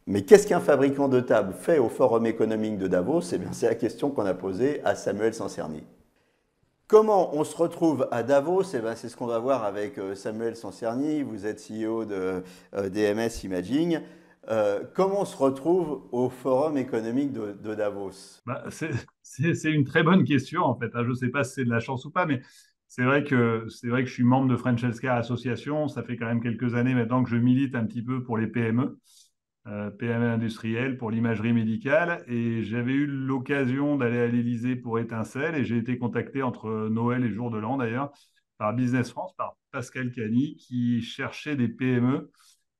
Mais qu'est-ce qu'un fabricant de tables fait au Forum économique de Davos? Eh bien, c'est la question qu'on a posée à Samuel Sancerni. Comment on se retrouve à Davos? Eh ben, c'est ce qu'on va voir avec Samuel Sancerni. Vous êtes CEO de DMS Imaging. Comment on se retrouve au Forum économique de Davos? Bah, c'est une très bonne question en fait, hein. Je ne sais pas si c'est de la chance ou pas, mais c'est vrai que je suis membre de French Healthcare Association. Ça fait quand même quelques années maintenant que je milite un petit peu pour les PME, PME industrielles, pour l'imagerie médicale. Et j'avais eu l'occasion d'aller à l'Élysée pour Étincelle et j'ai été contacté entre Noël et Jour de l'An d'ailleurs par Business France, par Pascal Cany, qui cherchait des PME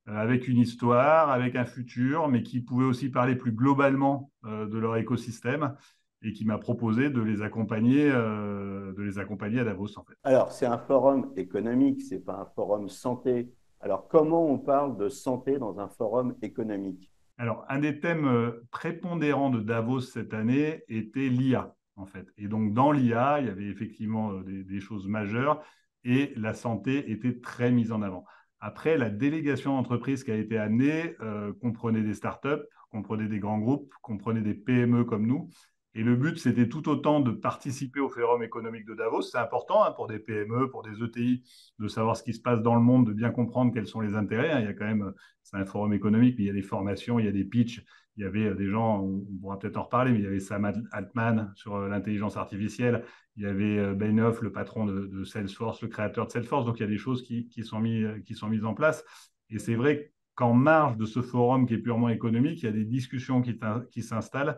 avec une histoire, avec un futur, mais qui pouvait aussi parler plus globalement de leur écosystème et qui m'a proposé de les accompagner à Davos en fait. Alors, c'est un forum économique, c'est pas un forum santé. Alors, comment on parle de santé dans un forum économique? Alors, un des thèmes prépondérants de Davos cette année était l'IA en fait. Et donc dans l'IA, il y avait effectivement des choses majeures et la santé était très mise en avant. Après, la délégation d'entreprise qui a été amenée comprenait des startups, comprenait des grands groupes, comprenait des PME comme nous. Et le but, c'était tout autant de participer au Forum économique de Davos. C'est important hein, pour des PME, pour des ETI, de savoir ce qui se passe dans le monde, de bien comprendre quels sont les intérêts, hein. Il y a quand même, c'est un forum économique, mais il y a des formations, il y a des pitchs, il y avait des gens, on pourra peut-être en reparler, mais il y avait Sam Altman sur l'intelligence artificielle, il y avait Benioff, le patron de Salesforce, le créateur de Salesforce. Donc il y a des choses qui sont mises en place. Et c'est vrai qu'en marge de ce forum qui est purement économique, il y a des discussions qui s'installent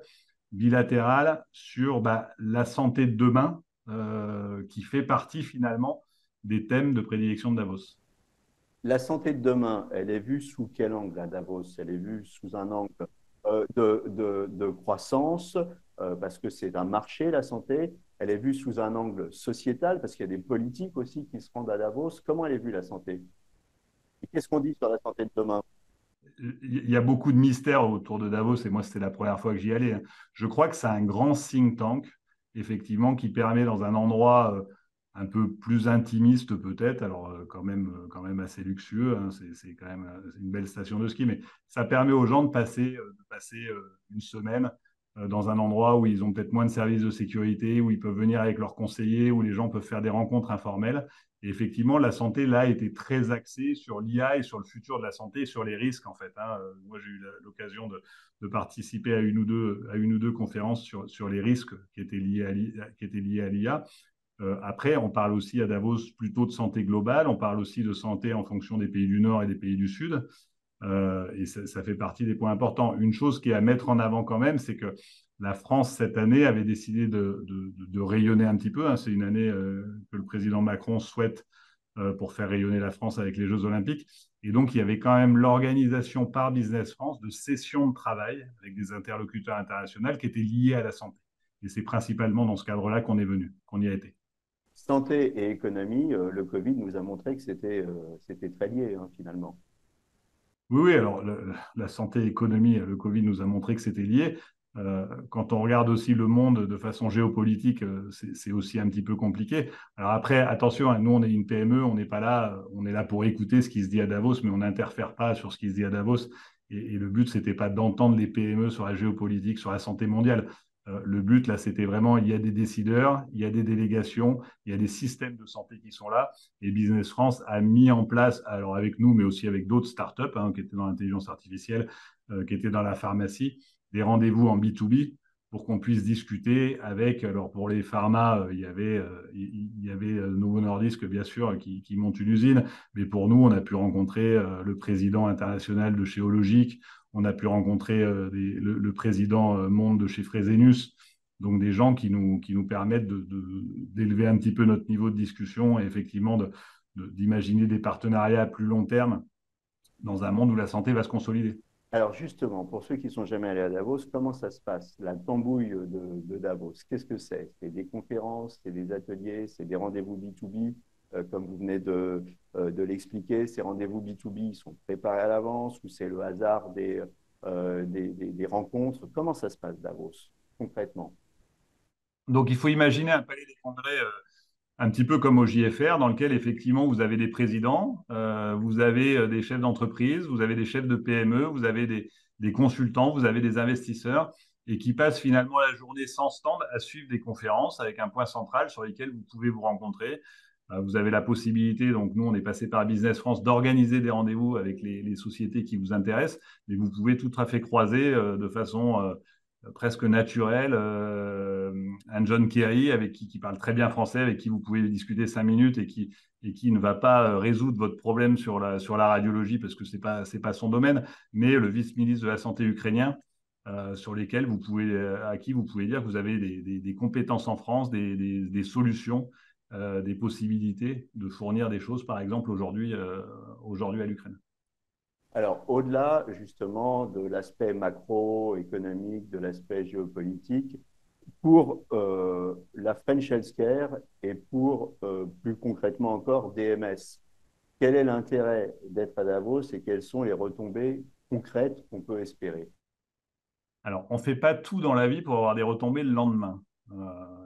bilatérales sur la santé de demain, qui fait partie finalement des thèmes de prédilection de Davos. La santé de demain, elle est vue sous quel angle à Davos? Elle est vue sous un angle de croissance, parce que c'est un marché, la santé. Elle est vue sous un angle sociétal, parce qu'il y a des politiques aussi qui se rendent à Davos. Comment elle est vue, la santé? Et qu'est-ce qu'on dit sur la santé de demain? Il y a beaucoup de mystères autour de Davos et moi, c'était la première fois que j'y allais, hein. Je crois que c'est un grand think tank, effectivement, qui permet dans un endroit un peu plus intimiste peut-être, alors quand même assez luxueux, hein. C'est quand même une belle station de ski, mais ça permet aux gens de passer une semaine dans un endroit où ils ont peut-être moins de services de sécurité, où ils peuvent venir avec leurs conseillers, où les gens peuvent faire des rencontres informelles. Et effectivement, la santé, là, était très axée sur l'IA et sur le futur de la santé et sur les risques, en fait, hein. Moi, j'ai eu l'occasion de participer à une ou deux conférences sur les risques qui étaient liés à l'IA. Après, on parle aussi à Davos plutôt de santé globale, on parle aussi de santé en fonction des pays du Nord et des pays du Sud. Et ça fait partie des points importants. Une chose qui est à mettre en avant quand même, c'est que la France, cette année, avait décidé de rayonner un petit peu, hein. C'est une année que le président Macron souhaite pour faire rayonner la France avec les Jeux Olympiques. Et donc, il y avait quand même l'organisation par Business France de sessions de travail avec des interlocuteurs internationaux qui étaient liés à la santé. Et c'est principalement dans ce cadre-là qu'on est venu, qu'on y a été. Santé et économie, le Covid nous a montré que c'était très lié, hein, finalement. Oui, oui, alors la santé, économie, le Covid nous a montré que c'était lié. Quand on regarde aussi le monde de façon géopolitique, c'est aussi un petit peu compliqué. Alors après, attention, hein, nous on est une PME, on n'est pas là, on est là pour écouter ce qui se dit à Davos, mais on n'interfère pas sur ce qui se dit à Davos. Et le but, c'était pas d'entendre les PME sur la géopolitique, sur la santé mondiale. Le but, là, c'était vraiment, il y a des décideurs, il y a des délégations, il y a des systèmes de santé qui sont là. Et Business France a mis en place, alors avec nous, mais aussi avec d'autres startups hein, qui étaient dans l'intelligence artificielle, qui étaient dans la pharmacie, des rendez-vous en B2B pour qu'on puisse discuter avec, alors pour les pharma, il y avait Novo Nordisk, bien sûr, qui monte une usine, mais pour nous, on a pu rencontrer le président international de chez Hologic, on a pu rencontrer le président monde de chez Fresenius, donc des gens qui nous permettent d'élever un petit peu notre niveau de discussion et effectivement d'imaginer des partenariats à plus long terme dans un monde où la santé va se consolider. Alors justement, pour ceux qui ne sont jamais allés à Davos, comment ça se passe? La tambouille de Davos, qu'est-ce que c'est? C'est des conférences, c'est des ateliers, c'est des rendez-vous B2B, comme vous venez de l'expliquer. Ces rendez-vous B2B, ils sont préparés à l'avance ou c'est le hasard des rencontres? Comment ça se passe, Davos, concrètement? Donc il faut imaginer un palais des congrès un petit peu comme au JFR, dans lequel effectivement vous avez des présidents, vous avez des chefs d'entreprise, vous avez des chefs de PME, vous avez des consultants, vous avez des investisseurs et qui passent finalement la journée sans stand à suivre des conférences avec un point central sur lesquels vous pouvez vous rencontrer. Vous avez la possibilité, donc nous on est passé par Business France, d'organiser des rendez-vous avec les sociétés qui vous intéressent, mais vous pouvez tout à fait croiser de façon presque naturelle un John Kerry avec qui parle très bien français, avec qui vous pouvez discuter 5 minutes et qui ne va pas résoudre votre problème sur la radiologie parce que c'est pas son domaine, mais le vice-ministre de la Santé ukrainien sur lesquels à qui vous pouvez dire que vous avez des compétences en France, des solutions, des possibilités de fournir des choses, par exemple, aujourd'hui à l'Ukraine. Alors, au-delà justement de l'aspect macroéconomique, de l'aspect géopolitique, pour la French Healthcare et pour plus concrètement encore DMS, quel est l'intérêt d'être à Davos et quelles sont les retombées concrètes qu'on peut espérer? Alors, on ne fait pas tout dans la vie pour avoir des retombées le lendemain.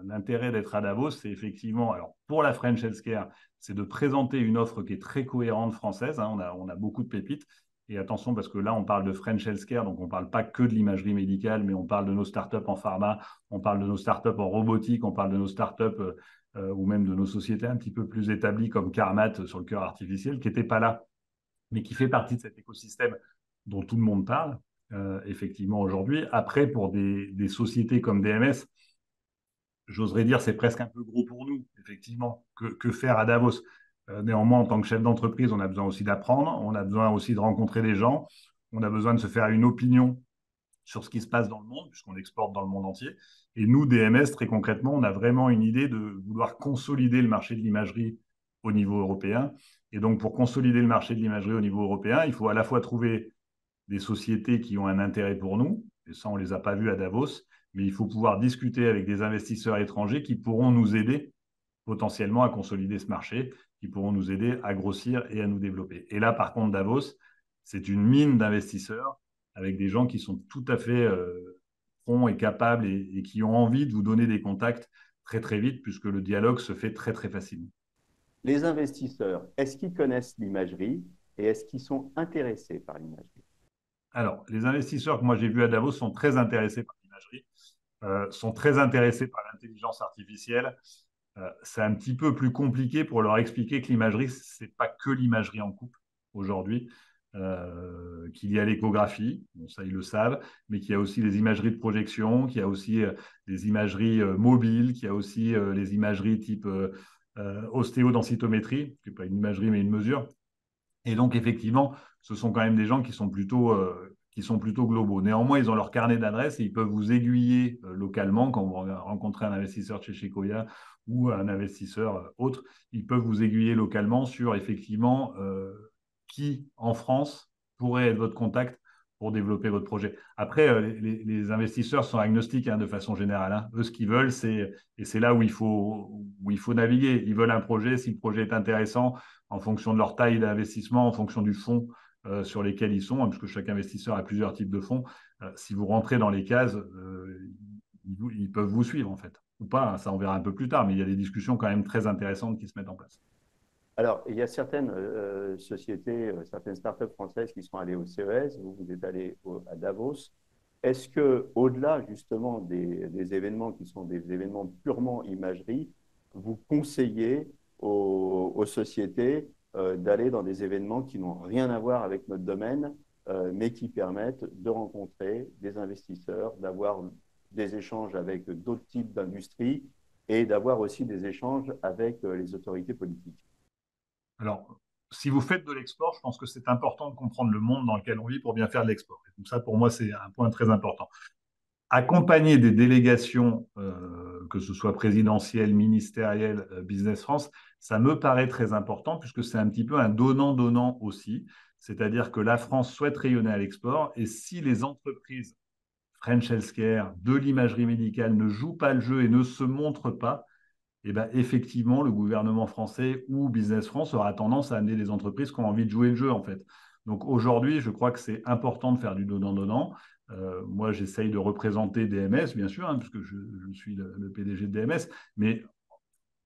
L'intérêt d'être à Davos, c'est effectivement, alors pour la French Healthcare, c'est de présenter une offre qui est très cohérente française. Hein, on a beaucoup de pépites. Et attention, parce que là, on parle de French Healthcare, donc on ne parle pas que de l'imagerie médicale, mais on parle de nos startups en pharma, on parle de nos startups en robotique, on parle de nos startups ou même de nos sociétés un petit peu plus établies comme Carmat sur le cœur artificiel, qui n'étaient pas là, mais qui fait partie de cet écosystème dont tout le monde parle, effectivement, aujourd'hui. Après, pour des sociétés comme DMS, j'oserais dire c'est presque un peu gros pour nous, effectivement, que faire à Davos. Néanmoins, en tant que chef d'entreprise, on a besoin aussi d'apprendre, on a besoin aussi de rencontrer des gens, on a besoin de se faire une opinion sur ce qui se passe dans le monde, puisqu'on exporte dans le monde entier. Et nous, DMS, très concrètement, on a vraiment une idée de vouloir consolider le marché de l'imagerie au niveau européen. Et donc, pour consolider le marché de l'imagerie au niveau européen, il faut à la fois trouver des sociétés qui ont un intérêt pour nous, et ça, on ne les a pas vues à Davos, mais il faut pouvoir discuter avec des investisseurs étrangers qui pourront nous aider potentiellement à consolider ce marché, qui pourront nous aider à grossir et à nous développer. Et là, par contre, Davos, c'est une mine d'investisseurs avec des gens qui sont tout à fait prompts et capables et qui ont envie de vous donner des contacts très très vite, puisque le dialogue se fait très très facilement. Les investisseurs, est-ce qu'ils connaissent l'imagerie et est-ce qu'ils sont intéressés par l'imagerie? Alors, les investisseurs que moi j'ai vus à Davos sont très intéressés par l'imagerie, sont très intéressés par l'intelligence artificielle. C'est un petit peu plus compliqué pour leur expliquer que l'imagerie, ce n'est pas que l'imagerie en coupe aujourd'hui, qu'il y a l'échographie, bon, ça ils le savent, mais qu'il y a aussi les imageries de projection, qu'il y a aussi les imageries mobiles, qu'il y a aussi les imageries type ostéodensitométrie, qui n'est pas une imagerie mais une mesure. Et donc, effectivement, ce sont quand même des gens qui sont plutôt globaux. Néanmoins, ils ont leur carnet d'adresses et ils peuvent vous aiguiller localement quand vous rencontrez un investisseur de chez Sequoia ou un investisseur autre. Ils peuvent vous aiguiller localement sur effectivement qui en France pourrait être votre contact pour développer votre projet. Après, les investisseurs sont agnostiques hein, de façon générale. Hein. Eux, ce qu'ils veulent, et c'est là où il faut naviguer. Ils veulent un projet, si le projet est intéressant, en fonction de leur taille d'investissement, en fonction du fonds sur lesquels ils sont, hein, puisque chaque investisseur a plusieurs types de fonds. Si vous rentrez dans les cases, ils peuvent vous suivre en fait. Ou pas, hein, ça on verra un peu plus tard, mais il y a des discussions quand même très intéressantes qui se mettent en place. Alors, il y a certaines sociétés, certaines startups françaises qui sont allées au CES, vous êtes allé à Davos. Est-ce que, au-delà justement des événements qui sont des événements purement imagerie, vous conseillez aux sociétés d'aller dans des événements qui n'ont rien à voir avec notre domaine, mais qui permettent de rencontrer des investisseurs, d'avoir des échanges avec d'autres types d'industries et d'avoir aussi des échanges avec les autorités politiques? Alors, si vous faites de l'export, je pense que c'est important de comprendre le monde dans lequel on vit pour bien faire de l'export. Donc ça, pour moi, c'est un point très important. Accompagner des délégations, que ce soit présidentielles, ministérielles, Business France, ça me paraît très important puisque c'est un petit peu un donnant-donnant aussi. C'est-à-dire que la France souhaite rayonner à l'export et si les entreprises French Healthcare de l'imagerie médicale ne jouent pas le jeu et ne se montrent pas, eh ben, effectivement, le gouvernement français ou Business France aura tendance à amener des entreprises qui ont envie de jouer le jeu, en fait. Donc aujourd'hui, je crois que c'est important de faire du donnant-donnant. Moi, j'essaye de représenter DMS, bien sûr, hein, puisque je suis le PDG de DMS, mais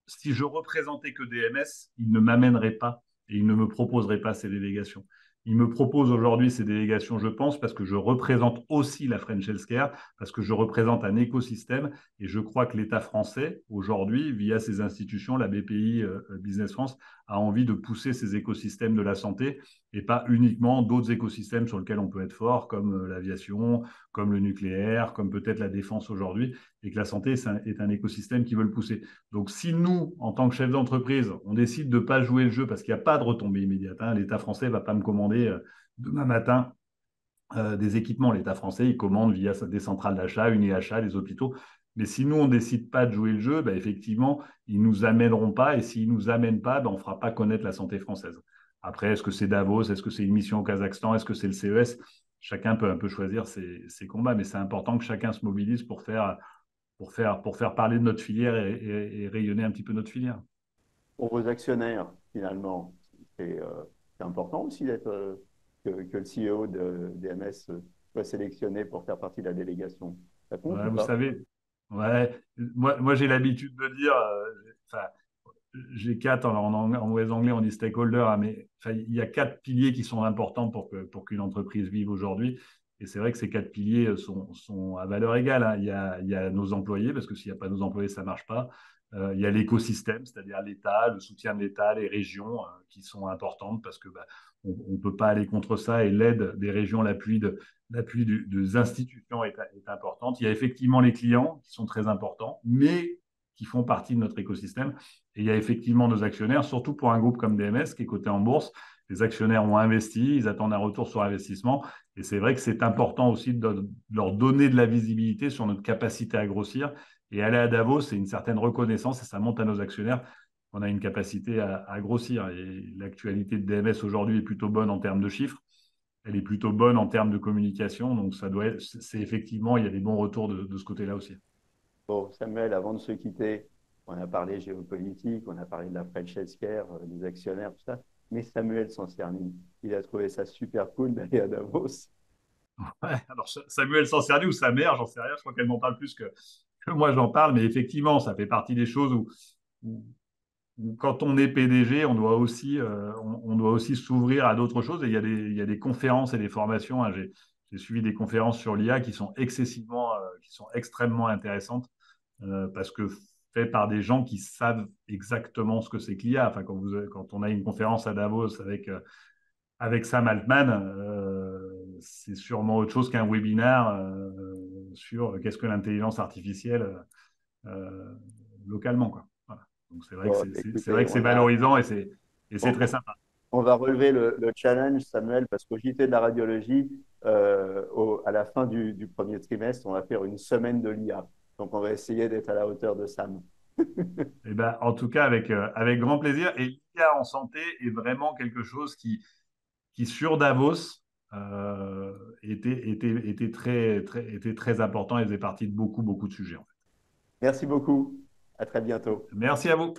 si je représentais que DMS, il ne m'amènerait pas et il ne me proposerait pas ces délégations. Il me propose aujourd'hui ces délégations, je pense, parce que je représente aussi la French Healthcare, parce que je représente un écosystème et je crois que l'État français, aujourd'hui, via ses institutions, la BPI Business France, a envie de pousser ces écosystèmes de la santé et pas uniquement d'autres écosystèmes sur lesquels on peut être fort, comme l'aviation, comme le nucléaire, comme peut-être la défense aujourd'hui, et que la santé est un écosystème qui veut le pousser. Donc, si nous, en tant que chef d'entreprise, on décide de ne pas jouer le jeu parce qu'il n'y a pas de retombée immédiate, hein, l'État français ne va pas me commander demain matin des équipements. L'État français, il commande via des centrales d'achat, Uniachat, des hôpitaux. Mais si nous, on ne décide pas de jouer le jeu, ben, effectivement, ils ne nous amèneront pas. Et s'ils ne nous amènent pas, ben, on ne fera pas connaître la santé française. Après, est-ce que c'est Davos? Est-ce que c'est une mission au Kazakhstan? Est-ce que c'est le CES? Chacun peut un peu choisir ses combats, mais c'est important que chacun se mobilise pour faire parler de notre filière et rayonner un petit peu notre filière. Pour vos actionnaires, finalement, c'est c'est important aussi d'être que le CEO de DMS soit sélectionné pour faire partie de la délégation. Ça compte Ouais, ou vous pas? savez, ouais, moi j'ai l'habitude de dire, enfin, j'ai quatre, en mauvais anglais, on dit stakeholder, hein, mais enfin, il y a quatre piliers qui sont importants pour qu'une entreprise vive aujourd'hui. Et c'est vrai que ces quatre piliers sont à valeur égale, hein. Il y a nos employés, parce que s'il n'y a pas nos employés, ça ne marche pas. Il y a l'écosystème, c'est-à-dire l'État, le soutien de l'État, les régions qui sont importantes, parce que bah, on ne peut pas aller contre ça. Et l'aide des régions, l'appui des institutions est importante. Il y a effectivement les clients qui sont très importants, mais qui font partie de notre écosystème. Et il y a effectivement nos actionnaires, surtout pour un groupe comme DMS qui est coté en bourse. Les actionnaires ont investi, ils attendent un retour sur investissement. Et c'est vrai que c'est important aussi de leur donner de la visibilité sur notre capacité à grossir. Et aller à Davos, c'est une certaine reconnaissance et ça montre à nos actionnaires qu'on a une capacité à grossir. Et l'actualité de DMS aujourd'hui est plutôt bonne en termes de chiffres. Elle est plutôt bonne en termes de communication. Donc, c'est effectivement, il y a des bons retours de ce côté-là aussi. Bon, Samuel, avant de se quitter, on a parlé géopolitique, on a parlé de la French Healthcare, des actionnaires, tout ça. Mais Samuel Sancerni, il a trouvé ça super cool d'aller à Davos. Ouais, alors, Samuel Sancerni ou sa mère, j'en sais rien, je crois qu'elle m'en parle plus que moi j'en parle, mais effectivement, ça fait partie des choses où, où quand on est PDG, on doit aussi s'ouvrir à d'autres choses. Et il y a des conférences et des formations, hein. J'ai suivi des conférences sur l'IA qui sont extrêmement intéressantes parce que fait par des gens qui savent exactement ce que c'est que l'IA. Enfin, quand on a une conférence à Davos avec Sam Altman, c'est sûrement autre chose qu'un webinaire sur qu'est-ce que l'intelligence artificielle euh, localement, quoi. Voilà. Donc c'est vrai que Bon, c'est écoutez, vrai que c'est valorisant et c'est très on, sympa. on va relever le challenge, Samuel, parce qu'au JT de la radiologie, à la fin du premier trimestre, on va faire une semaine de l'IA. Donc, on va essayer d'être à la hauteur de Sam. Et ben, en tout cas, avec grand plaisir. Et l'IA en santé est vraiment quelque chose qui sur Davos, était très important et faisait partie de beaucoup, beaucoup de sujets, en fait. Merci beaucoup. À très bientôt. Merci à vous.